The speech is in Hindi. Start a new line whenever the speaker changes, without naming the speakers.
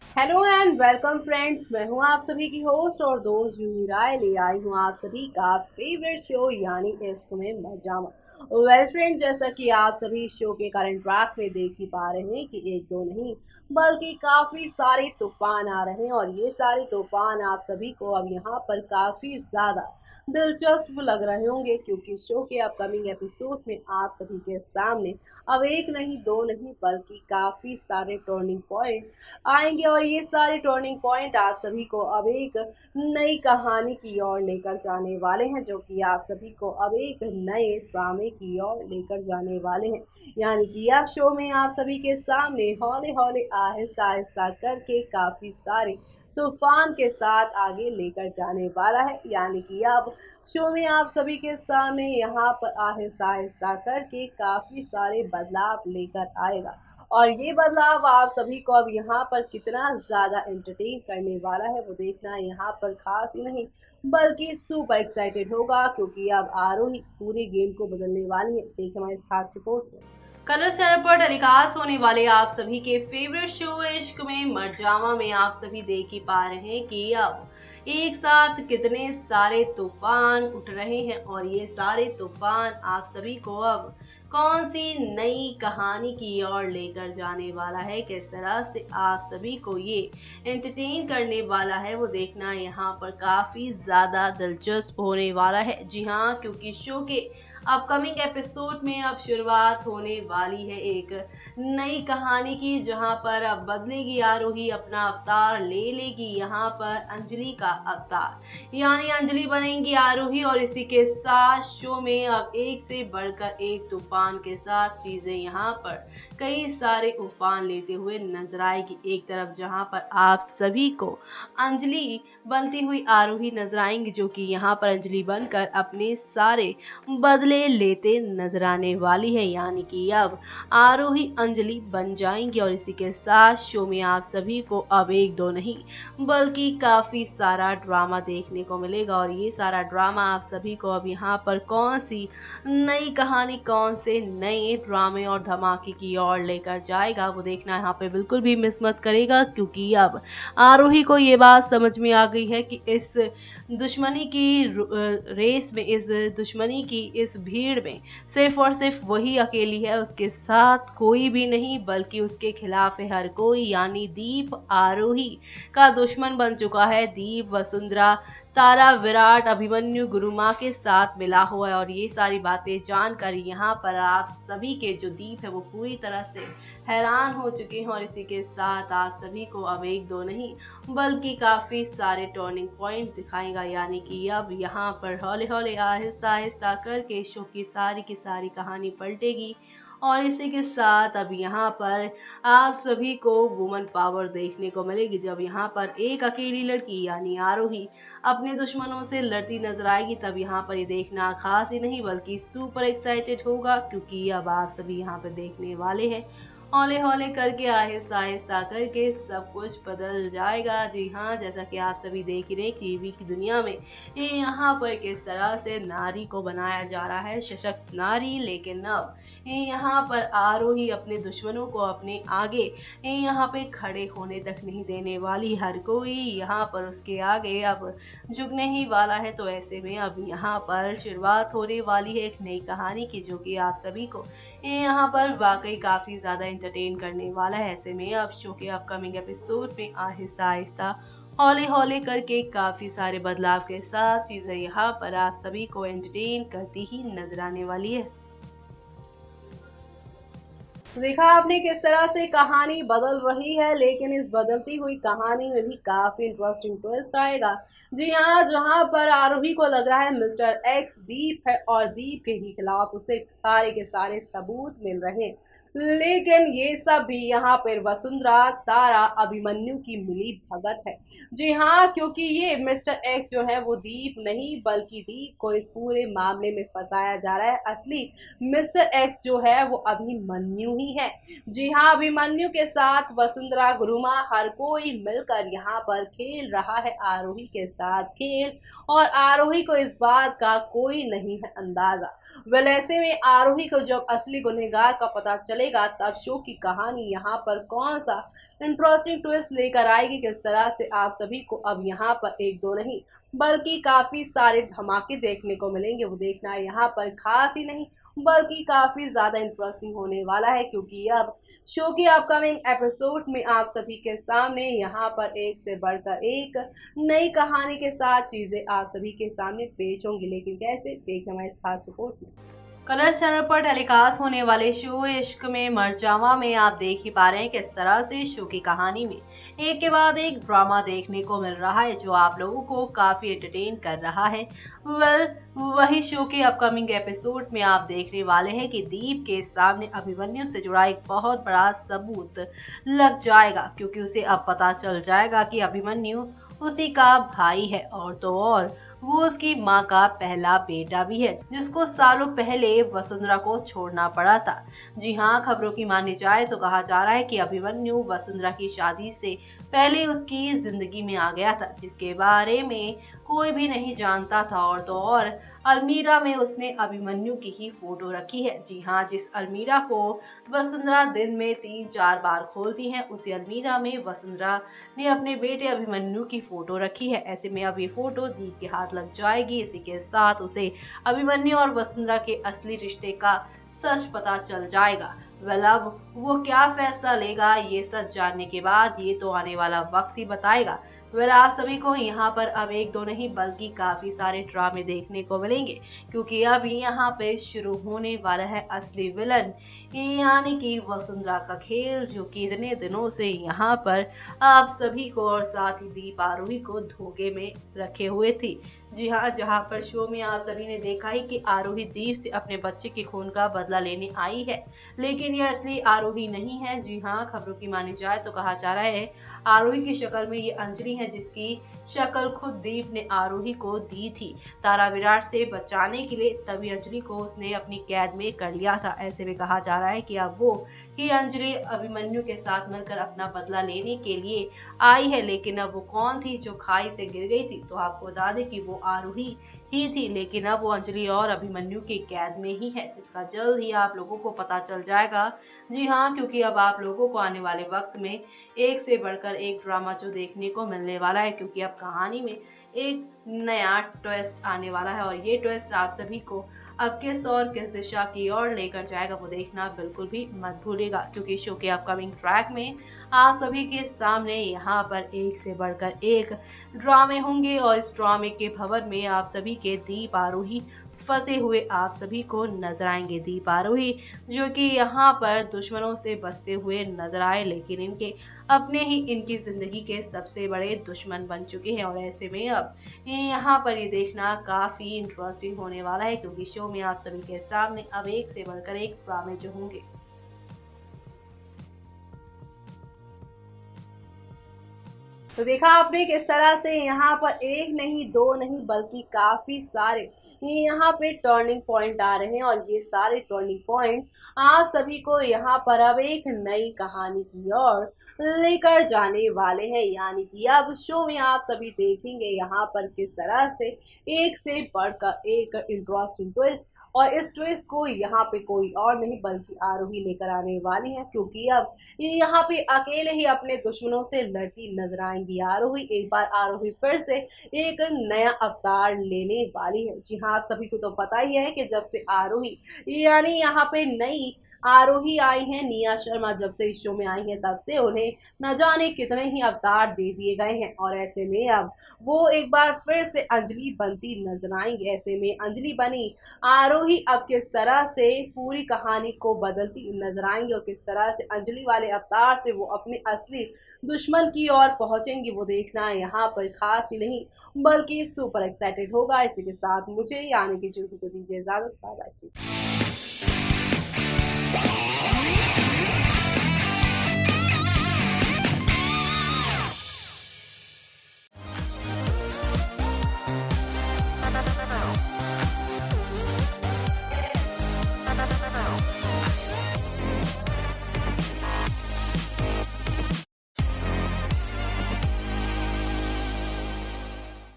हेलो एंड वेलकम फ्रेंड्स, मैं हूं आप सभी की होस्ट और दोस्त यूनी राय। ले आई हूं आप सभी का फेवरेट शो यानी इश्क में मजामा। वेल फ्रेंड, जैसा कि आप सभी शो के करंट ट्रैक में देख ही पा रहे हैं कि एक दो नहीं बल्कि काफी सारे तूफान आ रहे हैं और ये सारे तूफान आप सभी को अब यहाँ पर काफी ज्यादा दिलचस्प लग रहे होंगे, क्योंकि शो के अपकमिंग एपिसोड में आप सभी के सामने अब एक नहीं दो नहीं बल्कि काफी सारे टर्निंग पॉइंट आएंगे और ये सारे टर्निंग पॉइंट आप सभी को अब एक नई कहानी की ओर लेकर जाने वाले हैं, जो कि आप सभी को अब एक नए ड्रामे की ओर लेकर जाने वाले हैं। यानी कि अब शो में आप सभी के सामने हौले हौले आहिस्ता आहिस्ता करके काफी सारे तूफान के साथ आगे लेकर जाने वाला है। यानी कि अब शो में आप सभी के सामने यहाँ पर आहिस्ता आहिस्ता करके काफी सारे बदलाव लेकर आएगा और ये बदलाव आप सभी को अब यहाँ पर कितना ज़्यादा एंटरटेन करने वाला है वो देखना यहाँ पर खास ही नहीं बल्कि सुपर एक्साइटेड होगा, क्योंकि अब आरोही पूरे गेम को बदलने वाली है। देखिए हमारे इस खास रिपोर्ट में। कलर्स चैनल पर टेलीकास्ट होने वाले आप सभी के फेवरेट शो इश्क में मरजावा में आप सभी देख ही पा रहे हैं कि अब एक साथ कितने सारे तूफान उठ रहे हैं और ये सारे तूफान आप सभी को अब कौन सी नई कहानी की ओर लेकर जाने वाला है, किस तरह से आप सभी को ये एंटरटेन करने वाला है वो देखना यहाँ पर काफी ज्यादा दिलचस्प होने वाला है। जी हाँ, क्योंकि शो के अपकमिंग एपिसोड में अब शुरुआत होने वाली है एक नई कहानी की, जहां पर अब बदलेगी आरोही, अपना अवतार ले लेगी यहाँ पर अंजलि का अवतार, यानी अंजलि बनेंगी आरोही। और इसी के साथ शो में अब एक से बढ़कर एक तूफान के साथ चीजें यहाँ पर कई सारे उफान लेते हुए नजर आएगी। एक तरफ जहां पर आप सभी को अंजलि बनती हुई आरोही नजर आएंगी, जो कि यहाँ पर अंजलि बनकर अपने सारे बदले लेते नजर आने वाली है। यानी कि अब आरोही अंजलि बन जाएंगी और इसी के साथ शो में आप सभी को अब एक दो नहीं बल्कि काफी सारा ड्रामा देखने को मिलेगा। और ये सारा ड्रामा आप सभी को अब यहाँ पर कौन सी नई कहानी, कौन से नए ड्रामे और धमाके की ओर लेकर जाएगा वो देखना यहाँ पे बिल्कुल भी मिस मत करेगा, क्योंकि अब आरोही को ये बात समझ में आ गई है कि इस दुश्मनी की रेस में, इस दुश्मनी की इस भीड़ में सिर्फ और सिर्फ वही अकेली है, उसके साथ कोई भी नहीं बल्कि उसके खिलाफ है हर कोई। यानी दीप आरोही का दुश्मन बन चुका है। दीप, वसुंधरा, तारा, विराट, अभिमन्यु गुरुमा के साथ मिला हुआ है और ये सारी बातें जानकर यहाँ पर आप सभी के जो दीप है वो पूरी तरह से हैरान हो चुके हैं। और इसी के साथ आप सभी को अब एक दो नहीं बल्कि काफी सारे टर्निंग पॉइंट दिखाएगा। यानी कि अब यहाँ पर हौले हौले आहिस्ता आहिस्ता करके शो की सारी कहानी पलटेगी। और इसी के साथ अब यहाँ पर आप सभी को वुमन पावर देखने को मिलेगी, जब यहाँ पर एक अकेली लड़की यानी आरोही अपने दुश्मनों से लड़ती नजर आएगी। तब यहाँ पर ये देखना खास ही नहीं बल्कि सुपर एक्साइटेड होगा, क्योंकि अब आप सभी यहाँ पर देखने वाले हैं हौले हौले करके आहिस्ता आहिस्ता करके सब कुछ बदल जाएगा। जी हाँ, जैसा कि आप सभी देख ही रहे टीवी की दुनिया में ये यहाँ पर किस तरह से नारी को बनाया जा रहा है सशक्त नारी, लेकिन अब ये यहाँ पर आरोही अपने दुश्मनों को अपने आगे ये यहाँ पे खड़े होने तक नहीं देने वाली। हर कोई यहाँ पर उसके आगे अब झुकने ही वाला है। तो ऐसे में अब यहाँ पर शुरुआत होने वाली है एक नई कहानी की, जो कि आप सभी को ये यहाँ पर वाकई काफी ज्यादा एंटरटेन करने वाला है। ऐसे में अब शो के अपकमिंग एपिसोड में आहिस्ता आहिस्ता हौले हौले करके काफी सारे बदलाव के साथ चीजें यहाँ पर आप सभी को एंटरटेन करती ही नजर आने वाली है। तो देखा आपने किस तरह से कहानी बदल रही है, लेकिन इस बदलती हुई कहानी में भी काफी इंटरेस्टिंग ट्विस्ट आएगा। जी हाँ, जहाँ पर आरोही को लग रहा है मिस्टर एक्स दीप है और दीप के ही खिलाफ उसे सारे के सारे सबूत मिल रहे हैं, लेकिन ये सब भी यहाँ पर वसुंधरा, तारा, अभिमन्यु की मिली भगत है। जी हाँ, क्योंकि ये मिस्टर एक्स जो है वो दीप नहीं बल्कि दीप को इस पूरे मामले में फंसाया जा रहा है। असली मिस्टर एक्स जो है वो अभिमन्यु ही है। जी हाँ, अभिमन्यु के साथ वसुंधरा, गुरुमा, हर कोई मिलकर यहाँ पर खेल रहा है आरोही के साथ खेल, और आरोही को इस बात का कोई नहीं है अंदाजा। वेल ऐसे में आरोही को जब असली गुनहगार का पता चलेगा तब शो की कहानी यहाँ पर कौन सा इंटरेस्टिंग ट्विस्ट लेकर आएगी, किस तरह से आप सभी को अब यहाँ पर एक दो नहीं बल्कि काफी सारे धमाके देखने को मिलेंगे, वो देखना यहाँ पर खास ही नहीं बल्कि काफी ज्यादा इंटरेस्टिंग होने वाला है, क्योंकि अब शो की अपकमिंग एपिसोड में आप सभी के सामने यहाँ पर एक से बढ़कर एक नई कहानी के साथ चीजें आप सभी के सामने पेश होंगी। लेकिन कैसे, देखना हमारे इस खास रिपोर्ट में। कलर्स चैनल पर टेलीकास्ट होने वाले शो इश्क में मर जावा में आप देख ही पा रहे हैं किस तरह से शो की कहानी में एक के बाद एक ड्रामा देखने को मिल रहा है जो आप लोगों को काफी एंटरटेन कर रहा है। वेल वही शो के अपकमिंग एपिसोड में आप देखने वाले हैं कि दीप के सामने अभिमन्यु से जुड़ा एक बहुत बड़ा सबूत लग जाएगा, क्योंकि उसे अब पता चल जाएगा कि अभिमन्यु उसी का भाई है और तो और वो उसकी माँ का पहला बेटा भी है, जिसको सालों पहले वसुंधरा को छोड़ना पड़ा था। जी हाँ, खबरों की मानी जाए तो कहा जा रहा है कि अभिमन्यु वसुंधरा की शादी से पहले उसकी जिंदगी में आ गया था, जिसके बारे में कोई भी नहीं जानता था और तो और अलमीरा में उसने अभिमन्यु की ही फोटो रखी है। जी हाँ, जिस अलमीरा को वसुंधरा दिन में 3-4 बार खोलती है उसी अलमीरा में वसुंधरा ने अपने बेटे अभिमन्यु की फोटो रखी है। ऐसे में अब ये फोटो दीप के हाथ लग जाएगी, इसी के साथ उसे अभिमन्यु और वसुंधरा के असली रिश्ते का सच पता चल जाएगा। वेल अब वो क्या फैसला लेगा ये सच जानने के बाद ये तो आने वाला वक्त ही बताएगा। वेल आप सभी को यहाँ पर अब एक दो नहीं बल्कि काफी सारे ड्रामे देखने को मिलेंगे, क्योंकि अब यहाँ पे शुरू होने वाला है असली विलन यानी कि वसुंधरा का खेल, जो कि इतने दिनों से यहाँ पर आप सभी को और साथ ही दीप आरोही को धोखे में रखे हुए थी। जी हाँ, जहाँ पर शो में आप सभी ने देखा ही कि आरोही दीप से अपने बच्चे के खून का बदला लेने आई है, लेकिन ये असली आरोही नहीं है। जी हाँ, खबरों की मानी जाए तो कहा जा रहा है आरोही की शक्ल में ये अंजलि है, जिसकी शक्ल खुद दीप ने आरोही को दी थी तारा विराट से बचाने के लिए, तभी अंजलि को उसने अपनी कैद में कर लिया था। ऐसे में कहा जा रहा है कि अब वो ही अंजलि अभिमन्यु के साथ मिलकर अपना बदला लेने के लिए आई है, लेकिन अब वो कौन थी जो खाई से गिर गई थी, तो आपको बता दें कि वो आरोही ही थी, लेकिन अब वो अंजलि और अभिमन्यु की कैद में ही है, जिसका जल्द ही आप लोगों को पता चल जाएगा। जी हाँ, क्योंकि अब आप लोगों को आने वाले वक्त में एक से बढ़कर एक ड्रामा जो देखने को मिलने वाला है, क्योंकि अब कहानी में एक नया ट्विस्ट आने वाला है और ये ट्विस्ट आप सभी को अब किस और किस दिशा की ओर लेकर जाएगा वो देखना बिल्कुल भी मत भूलिएगा, क्योंकि शो के अपकमिंग ट्रैक में आप सभी के सामने यहाँ पर एक से बढ़कर एक ड्रामे होंगे और इस ड्रामे के भंवर में आप सभी के दीप आरोही फंसे हुए आप सभी को नजर आएंगे। दीप आरोही जो कि यहाँ पर दुश्मनों से बचते हुए नजर आए, लेकिन इनके अपने ही इनकी जिंदगी के सबसे बड़े दुश्मन बन चुके हैं और ऐसे में अब यहाँ पर ये देखना काफी इंटरेस्टिंग होने वाला है, क्योंकि शो में आप सभी के सामने अब एक से बढ़कर एक ड्रामे जो होंगे। तो देखा आपने किस तरह से यहाँ पर एक नहीं दो नहीं बल्कि काफी सारे यहाँ पे टर्निंग पॉइंट आ रहे हैं और ये सारे टर्निंग पॉइंट आप सभी को यहाँ पर अब एक नई कहानी की ओर लेकर जाने वाले हैं, यानी कि अब शो में आप सभी देखेंगे यहाँ पर किस तरह से एक से बढ़कर एक इंटरेस्टिंग ट्विस्ट, और इस ट्विस्ट को यहाँ पे कोई और नहीं बल्कि आरोही लेकर आने वाली है, क्योंकि अब यहाँ पे अकेले ही अपने दुश्मनों से लड़ती नजर आएंगी आरोही। एक बार आरोही फिर से एक नया अवतार लेने वाली है। जी हाँ, आप सभी को तो पता ही है कि जब से आरोही यानी यहाँ पे नई आरोही आई है, निया शर्मा जब से इस शो में आई है तब से उन्हें न जाने कितने ही अवतार दे दिए गए हैं और ऐसे में अब वो एक बार फिर से अंजलि बनती नजर आएंगे। ऐसे में अंजलि बनी आरोही अब किस तरह से पूरी कहानी को बदलती नजर आएंगे और किस तरह से अंजलि वाले अवतार से वो अपने असली दुश्मन की ओर पहुंचेंगी वो देखना यहाँ पर खास ही नहीं बल्कि सुपर एक्साइटेड होगा। इसी के साथ मुझे यानी कि जुल्फी को दीजिए इजाजत। Bye bye.